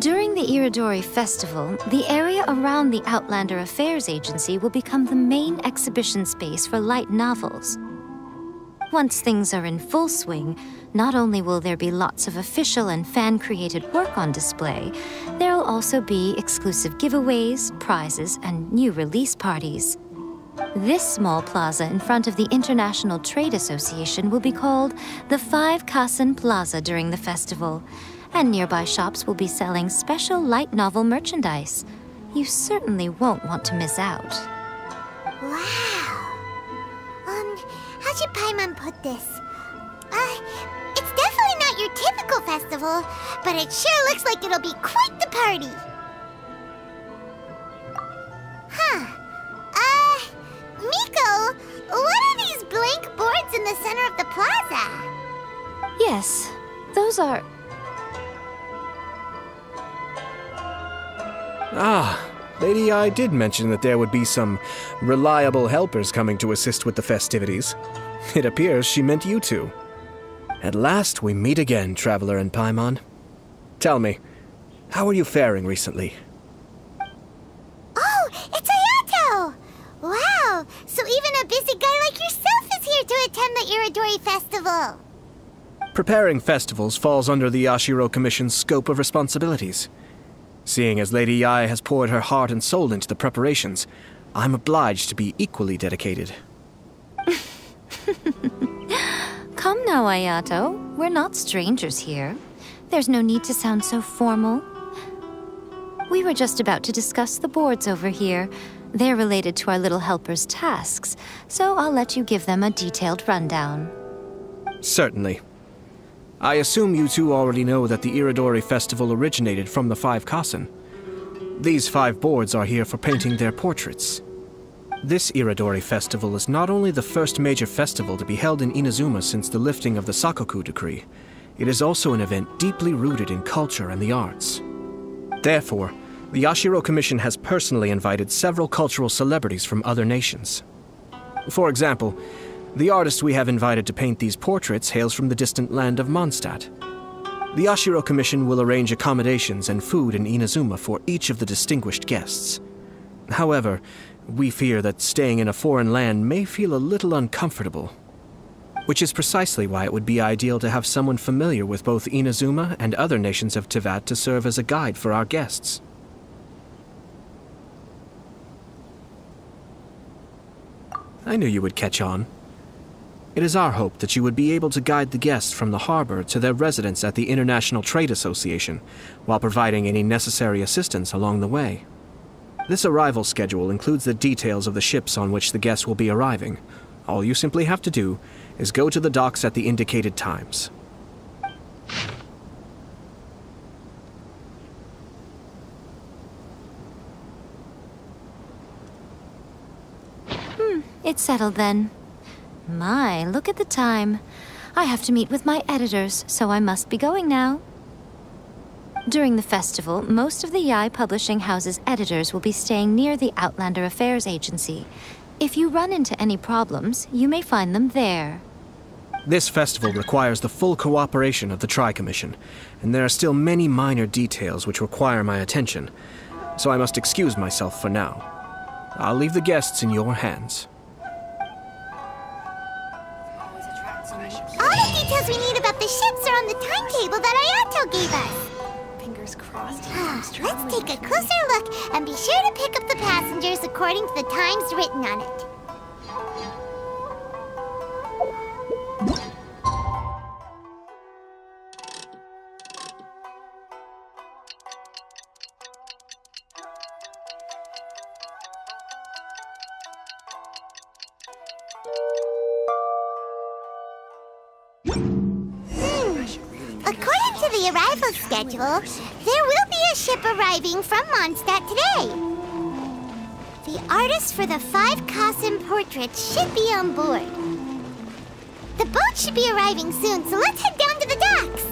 During the Iridori Festival, the area around the Outlander Affairs Agency will become the main exhibition space for light novels. Once things are in full swing, not only will there be lots of official and fan-created work on display, there will also be exclusive giveaways, prizes, and new release parties. This small plaza in front of the International Trade Association will be called the Five Kasen Plaza during the festival, and nearby shops will be selling special light novel merchandise. You certainly won't want to miss out. Wow! How should Paimon put this? It's definitely not your typical festival, but it sure looks like it'll be quite the party. Miko, what are these blank boards in the center of the plaza? Yes, those are... Lady I did mention that there would be some reliable helpers coming to assist with the festivities. It appears she meant you two. At last we meet again, Traveler and Paimon. Tell me, how are you faring recently? Oh, it's Ayato! Wow, so even a busy guy like yourself is here to attend the Iridori Festival. Preparing festivals falls under the Yashiro Commission's scope of responsibilities. Seeing as Lady Yae has poured her heart and soul into the preparations, I'm obliged to be equally dedicated. Come now, Ayato. We're not strangers here. There's no need to sound so formal. We were just about to discuss the boards over here. They're related to our little helper's tasks, so I'll let you give them a detailed rundown. Certainly. I assume you two already know that the Iridori Festival originated from the Five Kasen. These 5 boards are here for painting their portraits. This Iridori Festival is not only the first major festival to be held in Inazuma since the lifting of the Sakoku decree, it is also an event deeply rooted in culture and the arts. Therefore, the Yashiro Commission has personally invited several cultural celebrities from other nations. For example, the artist we have invited to paint these portraits hails from the distant land of Mondstadt. The Yashiro Commission will arrange accommodations and food in Inazuma for each of the distinguished guests. However, we fear that staying in a foreign land may feel a little uncomfortable, which is precisely why it would be ideal to have someone familiar with both Inazuma and other nations of Teyvat to serve as a guide for our guests. I knew you would catch on. It is our hope that you would be able to guide the guests from the harbor to their residence at the International Trade Association, while providing any necessary assistance along the way. This arrival schedule includes the details of the ships on which the guests will be arriving. All you simply have to do is go to the docks at the indicated times. It's settled then. My, look at the time. I have to meet with my editors, so I must be going now. During the festival, most of the Yae Publishing House's editors will be staying near the Outlander Affairs Agency. If you run into any problems, you may find them there. This festival requires the full cooperation of the Tri-Commission, and there are still many minor details which require my attention, so I must excuse myself for now. I'll leave the guests in your hands. All the details we need about the ships are on the timetable that Ayato gave us. Fingers crossed. Let's take a closer look and be sure to pick up the passengers according to the times written on it. According to the arrival schedule, there will be a ship arriving from Mondstadt today. The artist for the 5 Kasen portraits should be on board. The boat should be arriving soon, so let's head down to the docks.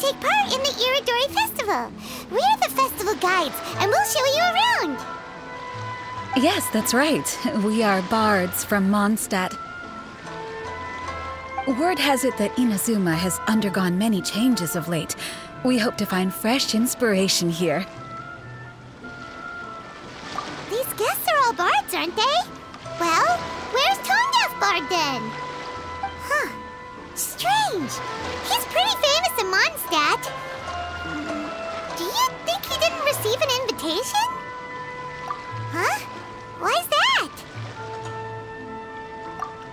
take part in the Iridori Festival. We're the festival guides, and we'll show you around. Yes, that's right. We are bards from Mondstadt. Word has it that Inazuma has undergone many changes of late. We hope to find fresh inspiration here. These guests are all bards, aren't they? Well, where's Tongaff Bard then? Huh. Strange. He's pretty famous in Mondstadt. Do you think he didn't receive an invitation? Huh? Why's that?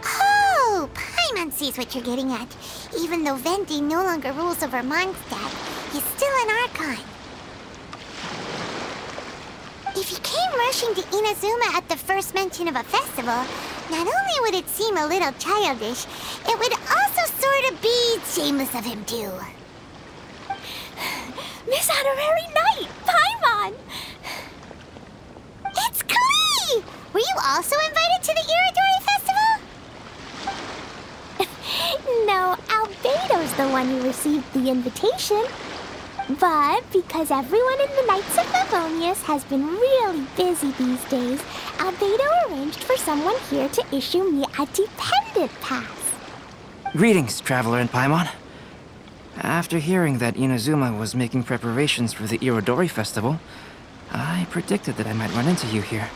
Oh, Paimon sees what you're getting at. Even though Venti no longer rules over Mondstadt, he's still an Archon. If he came rushing to Inazuma at the first mention of a festival, not only would it seem a little childish, it would also sort of be shameless of him too. Miss Honorary Knight, Paimon! It's Klee! Were you also invited to the Iridori Festival? No, Albedo's the one who received the invitation. But because everyone in the Knights of Favonius has been really busy these days, Albedo arranged for someone here to issue me a dependent pass. Greetings, Traveler and Paimon. After hearing that Inazuma was making preparations for the Irodori Festival, I predicted that I might run into you here.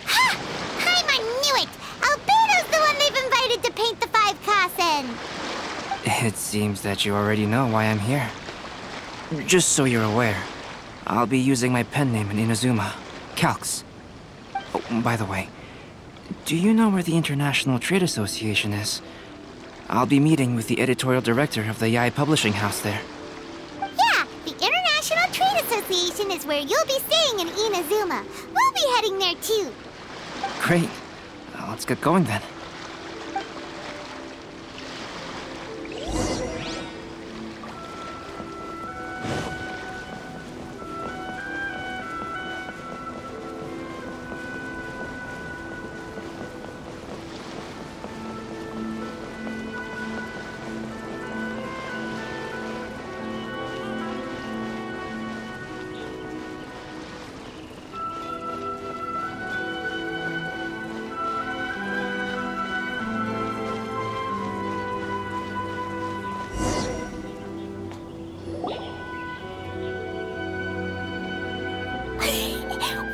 Ha! Paimon knew it! Albedo's the one they've invited to paint the 5 Kasen! It seems that you already know why I'm here. Just so you're aware, I'll be using my pen name in Inazuma, Calx. Oh, by the way, do you know where the International Trade Association is? I'll be meeting with the editorial director of the Yae Publishing House there. Yeah, the International Trade Association is where you'll be staying in Inazuma. We'll be heading there too. Great. Let's get going then.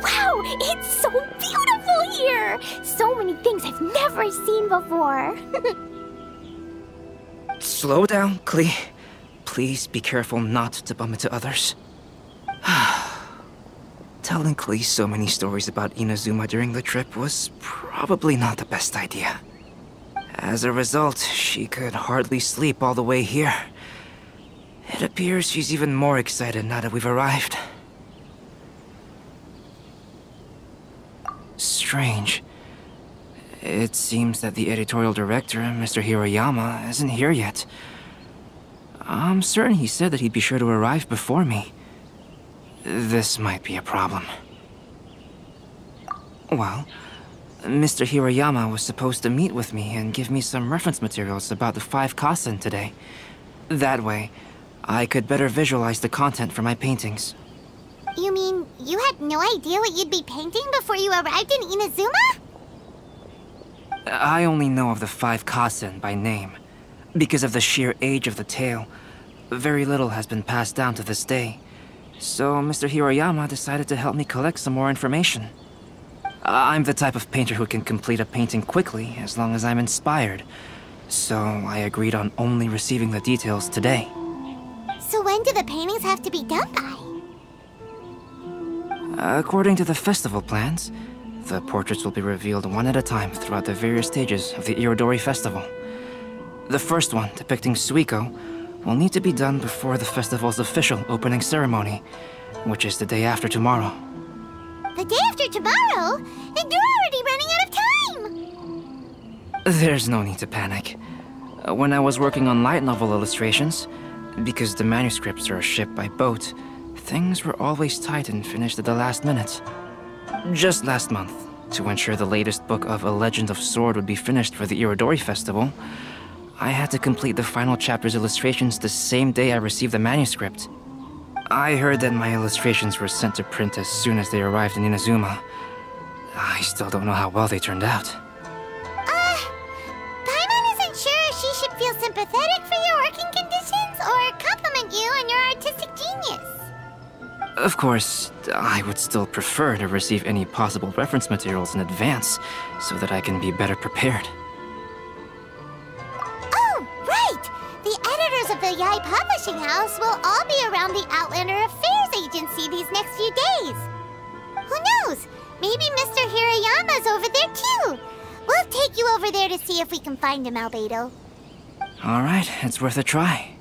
Wow, it's so beautiful here! So many things I've never seen before. Slow down, Klee. Please be careful not to bump into others. Telling Klee so many stories about Inazuma during the trip was probably not the best idea. As a result, she could hardly sleep all the way here. It appears she's even more excited now that we've arrived. Strange. It seems that the editorial director, Mr. Hiroyama, isn't here yet. I'm certain he said that he'd be sure to arrive before me. This might be a problem. Well, Mr. Hiroyama was supposed to meet with me and give me some reference materials about the 5 Kasen today. That way, I could better visualize the content for my paintings. You mean you had no idea what you'd be painting before you arrived in Inazuma? I only know of the 5 Kasen by name. Because of the sheer age of the tale, very little has been passed down to this day. So Mr. Hiroyama decided to help me collect some more information. I'm the type of painter who can complete a painting quickly as long as I'm inspired. So I agreed on only receiving the details today. So when do the paintings have to be done by? According to the festival plans, the portraits will be revealed one at a time throughout the various stages of the Irodori Festival. The first one, depicting Suiko, will need to be done before the festival's official opening ceremony, which is the day after tomorrow. The day after tomorrow? And you're already running out of time! There's no need to panic. When I was working on light novel illustrations, because the manuscripts are shipped by boat, things were always tight and finished at the last minute. Just last month, to ensure the latest book of A Legend of Sword would be finished for the Irodori Festival, I had to complete the final chapter's illustrations the same day I received the manuscript. I heard that my illustrations were sent to print as soon as they arrived in Inazuma. I still don't know how well they turned out. Paimon isn't sure if she should feel sympathetic for your working conditions or compliment you on your artistic genius. Of course, I would still prefer to receive any possible reference materials in advance so that I can be better prepared. Oh, right! The editors of the Yai Publishing House will all be around the Outlander Affairs Agency these next few days. Who knows? Maybe Mr. Hirayama's over there too. We'll take you over there to see if we can find him, Albedo. Alright, it's worth a try.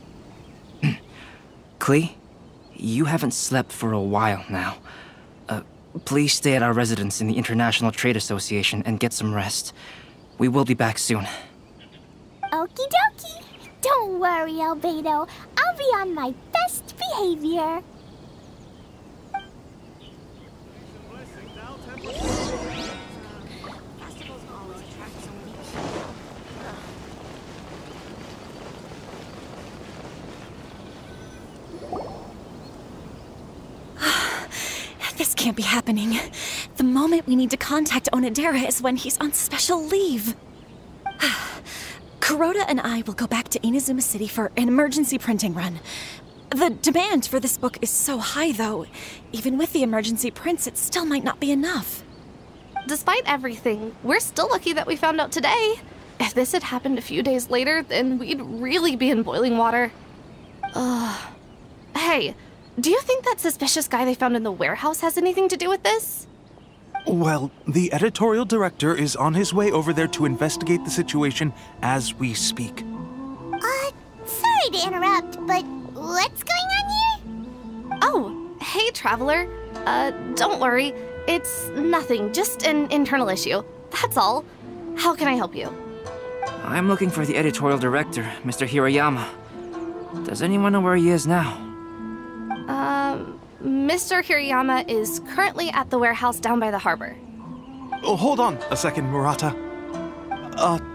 Klee, you haven't slept for a while now. Please stay at our residence in the International Trade Association and get some rest. We will be back soon. Okie dokie. Don't worry, Albedo. I'll be on my best behavior. This can't be happening. The moment we need to contact Onodera is when he's on special leave. Kuroda and I will go back to Inazuma City for an emergency printing run. The demand for this book is so high, though. Even with the emergency prints, it still might not be enough. Despite everything, we're still lucky that we found out today. If this had happened a few days later, then we'd really be in boiling water. Hey, do you think that suspicious guy they found in the warehouse has anything to do with this? Well, the editorial director is on his way over there to investigate the situation as we speak. Sorry to interrupt, but what's going on here? Oh, hey, Traveler. Don't worry. It's nothing, just an internal issue. That's all. How can I help you? I'm looking for the editorial director, Mr. Hirayama. Does anyone know where he is now? Mr. Hirayama is currently at the warehouse down by the harbor. Oh, hold on a second, Murata.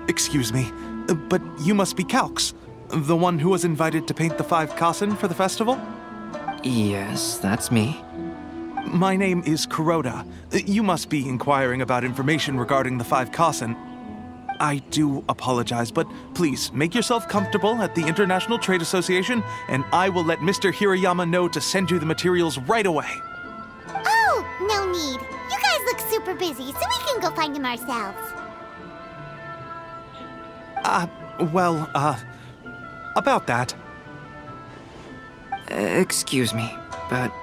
Excuse me, but you must be Calx, the one who was invited to paint the 5 Kasen for the festival? Yes, that's me. My name is Kuroda. You must be inquiring about information regarding the 5 Kasen. I do apologize, but please make yourself comfortable at the International Trade Association, and I will let Mr. Hirayama know to send you the materials right away. Oh, no need. You guys look super busy, so we can go find him ourselves. About that. Excuse me, but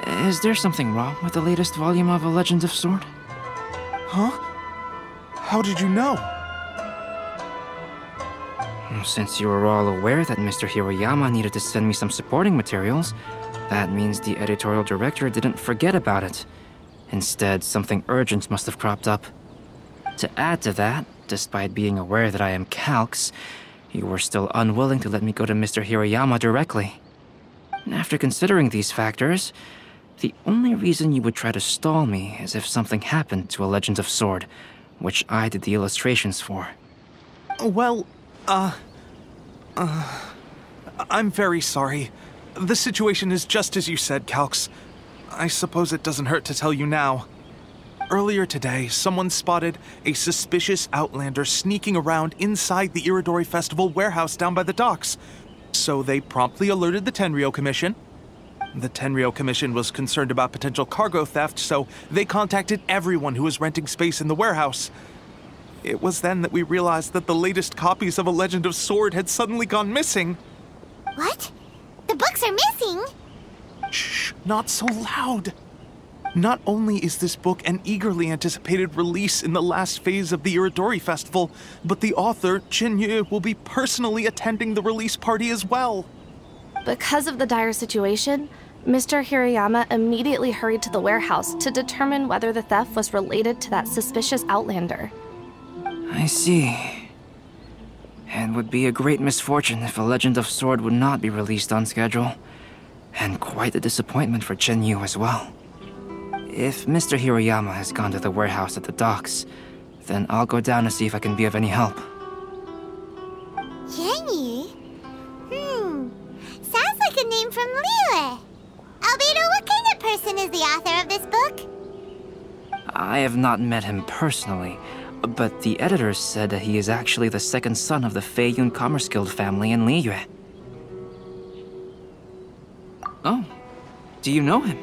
is there something wrong with the latest volume of A Legend of Sword? Huh? How did you know? Since you were all aware that Mr. Hirayama needed to send me some supporting materials, that means the editorial director didn't forget about it. Instead, something urgent must have cropped up. To add to that, despite being aware that I am Calx, you were still unwilling to let me go to Mr. Hirayama directly. After considering these factors, the only reason you would try to stall me is if something happened to A Legend of Sword, which I did the illustrations for. Well, I'm very sorry. The situation is just as you said, Calx. I suppose it doesn't hurt to tell you now. Earlier today, someone spotted a suspicious outlander sneaking around inside the Iridori Festival warehouse down by the docks. So they promptly alerted the Tenryou Commission. The Tenryou Commission was concerned about potential cargo theft, so they contacted everyone who was renting space in the warehouse. It was then that we realized that the latest copies of A Legend of Sword had suddenly gone missing. What? The books are missing? Shh, not so loud. Not only is this book an eagerly anticipated release in the last phase of the Iridori Festival, but the author, Jinyu, will be personally attending the release party as well. Because of the dire situation, Mr. Hirayama immediately hurried to the warehouse to determine whether the theft was related to that suspicious outlander. I see. It would be a great misfortune if A Legend of Sword would not be released on schedule. And quite a disappointment for Jinyu as well. If Mr. Hirayama has gone to the warehouse at the docks, then I'll go down to see if I can be of any help. came from Liyue. Albedo, what kind of person is the author of this book? I have not met him personally, but the editor said that he is actually the second son of the Feiyun Commerce Guild family in Liyue. Oh, do you know him?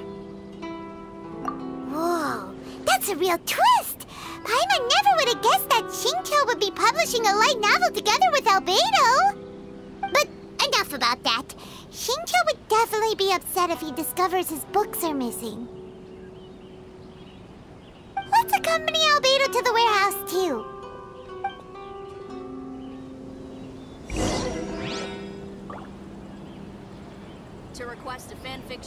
Whoa, that's a real twist! Paimon never would have guessed that Xingqiu would be publishing a light novel together with Albedo! But enough about that. Xingqiu would definitely be upset if he discovers his books are missing. Let's accompany Albedo to the warehouse, too. To request a fanfiction